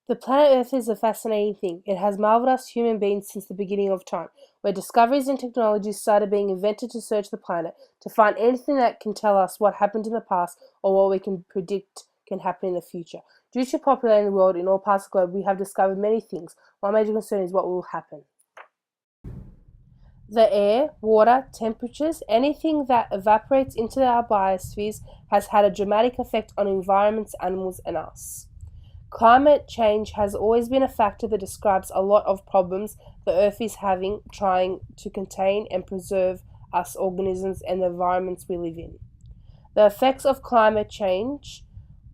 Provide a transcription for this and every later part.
The planet Earth is a fascinating thing. It has marveled us human beings since the beginning of time, where discoveries and technologies started being invented to search the planet, to find anything that can tell us what happened in the past or what we can predict can happen in the future. Due to populating the world in all parts of the globe, we have discovered many things. One major concern is what will happen. The air, water, temperatures, anything that evaporates into our biospheres has had a dramatic effect on environments, animals, and us. Climate change has always been a factor that describes a lot of problems the Earth is having trying to contain and preserve us organisms and the environments we live in. The effects of climate change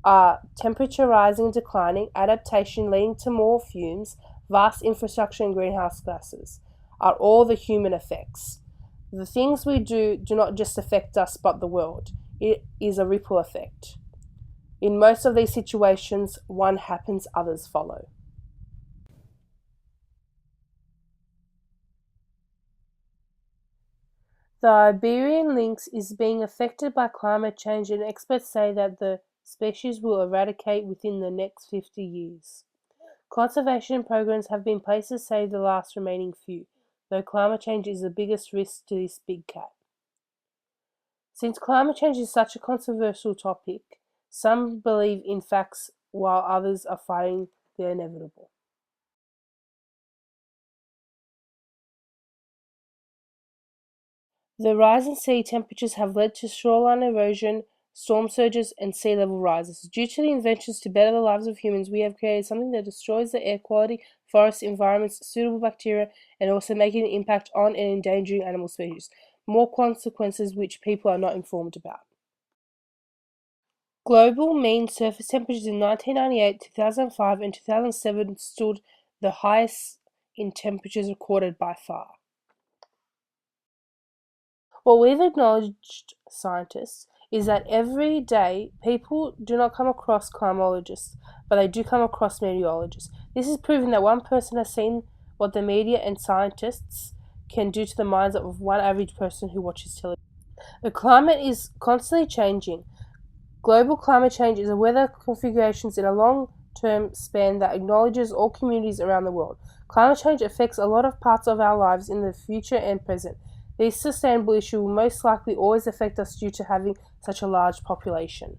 are temperature rising and declining, adaptation leading to more fumes, vast infrastructure and greenhouse gases are all the human effects. The things we do not just affect us but the world. It is a ripple effect. In most of these situations, one happens, others follow. The Iberian lynx is being affected by climate change, and experts say that the species will eradicate within the next 50 years. Conservation programs have been placed to save the last remaining few, though climate change is the biggest risk to this big cat. Since climate change is such a controversial topic, some believe in facts while others are fighting the inevitable. The rise in sea temperatures have led to shoreline erosion, storm surges, and sea level rises. Due to the inventions to better the lives of humans, we have created something that destroys the air quality, forest environments, suitable bacteria, and also making an impact on and endangering animal species. More consequences which people are not informed about. Global mean surface temperatures in 1998, 2005, and 2007 stood the highest in temperatures recorded by far. What we've acknowledged, scientists, is that every day people do not come across climatologists, but they do come across meteorologists. This is proving that one person has seen what the media and scientists can do to the minds of one average person who watches television. The climate is constantly changing. Global climate change is a weather configurations in a long-term span that acknowledges all communities around the world. Climate change affects a lot of parts of our lives in the future and present. This sustainable issue will most likely always affect us due to having such a large population.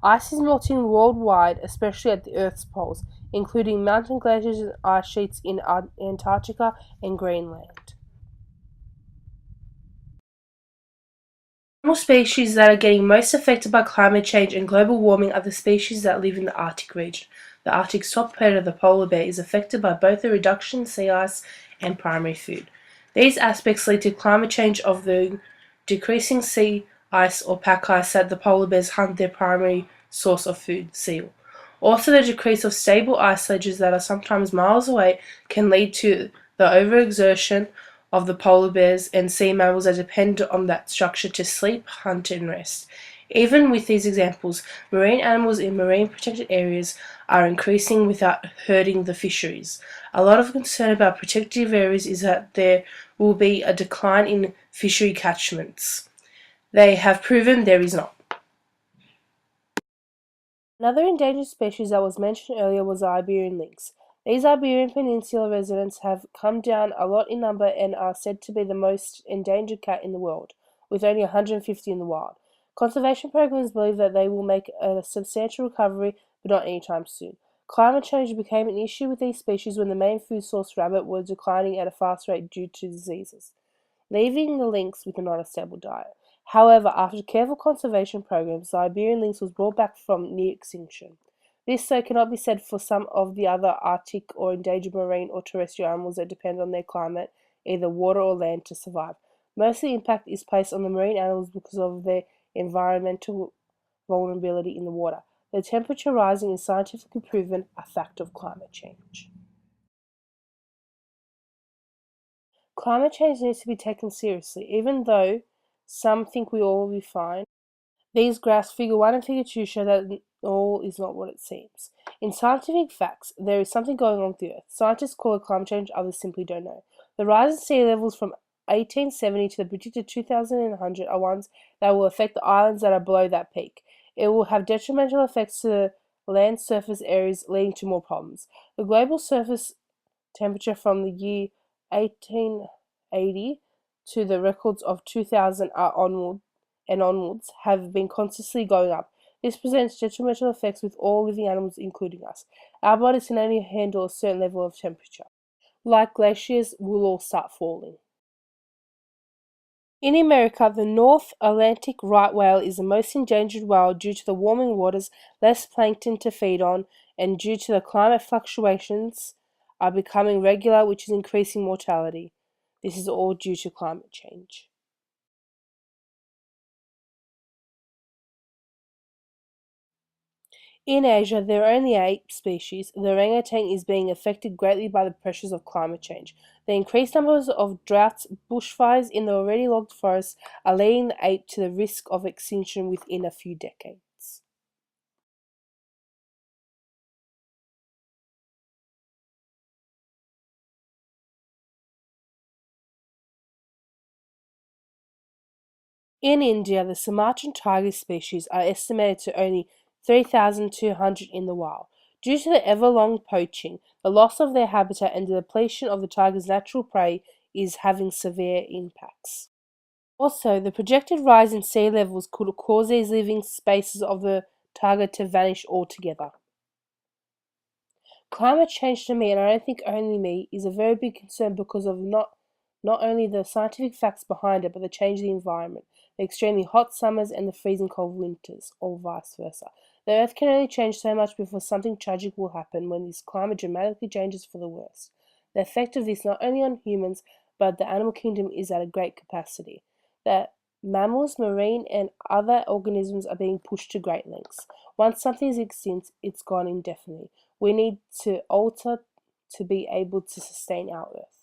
Ice is melting worldwide, especially at the Earth's poles, including mountain glaciers and ice sheets in Antarctica and Greenland. Animal species that are getting most affected by climate change and global warming are the species that live in the Arctic region. The Arctic's top predator, the polar bear, is affected by both the reduction in sea ice and primary food. These aspects lead to climate change of the decreasing sea ice or pack ice that the polar bears hunt their primary source of food, seal. Also, the decrease of stable ice ledges that are sometimes miles away can lead to the overexertion of the polar bears and sea mammals that depend on that structure to sleep, hunt, and rest. Even with these examples, marine animals in marine protected areas are increasing without hurting the fisheries. A lot of concern about protected areas is that there will be a decline in fishery catchments. They have proven there is not. Another endangered species that was mentioned earlier was the Iberian lynx. These Iberian Peninsula residents have come down a lot in number and are said to be the most endangered cat in the world, with only 150 in the wild. Conservation programs believe that they will make a substantial recovery, but not anytime soon. Climate change became an issue with these species when the main food source, rabbit, was declining at a fast rate due to diseases, leaving the lynx with a not a stable diet. However, after careful conservation programs, the Iberian lynx was brought back from near extinction. This, though, cannot be said for some of the other Arctic or endangered marine or terrestrial animals that depend on their climate, either water or land, to survive. Most of the impact is placed on the marine animals because of their environmental vulnerability in the water. The temperature rising is scientifically proven a fact of climate change. Climate change needs to be taken seriously, even though some think we all will be fine. These graphs, figure 1 and figure 2, show that all is not what it seems. In scientific facts, there is something going on with the Earth. Scientists call it climate change, others simply don't know. The rise in sea levels from 1870 to the predicted 2100 are ones that will affect the islands that are below that peak. It will have detrimental effects to land surface areas, leading to more problems. The global surface temperature from the year 1880 to the records of 2000 onwards have been constantly going up. This presents detrimental effects with all living animals, including us. Our bodies can only handle a certain level of temperature. Like glaciers, will all start falling. In America, the North Atlantic right whale is the most endangered whale due to the warming waters, less plankton to feed on, and due to the climate fluctuations are becoming regular, which is increasing mortality. This is all due to climate change. In Asia, there are only 8 species. The orangutan is being affected greatly by the pressures of climate change. The increased numbers of droughts, bushfires in the already logged forests are leading the ape to the risk of extinction within a few decades. In India, the Sumatran tiger species are estimated to only 3,200 in the wild. Due to the ever-long poaching, the loss of their habitat and the depletion of the tiger's natural prey is having severe impacts. Also, the projected rise in sea levels could cause these living spaces of the tiger to vanish altogether. Climate change to me, and I don't think only me, is a very big concern because of not only the scientific facts behind it, but the change in the environment, the extremely hot summers and the freezing cold winters, or vice versa. The Earth can only change so much before something tragic will happen when this climate dramatically changes for the worse. The effect of this not only on humans, but the animal kingdom is at a great capacity. The mammals, marine, and other organisms are being pushed to great lengths. Once something is extinct, it's gone indefinitely. We need to alter to be able to sustain our Earth.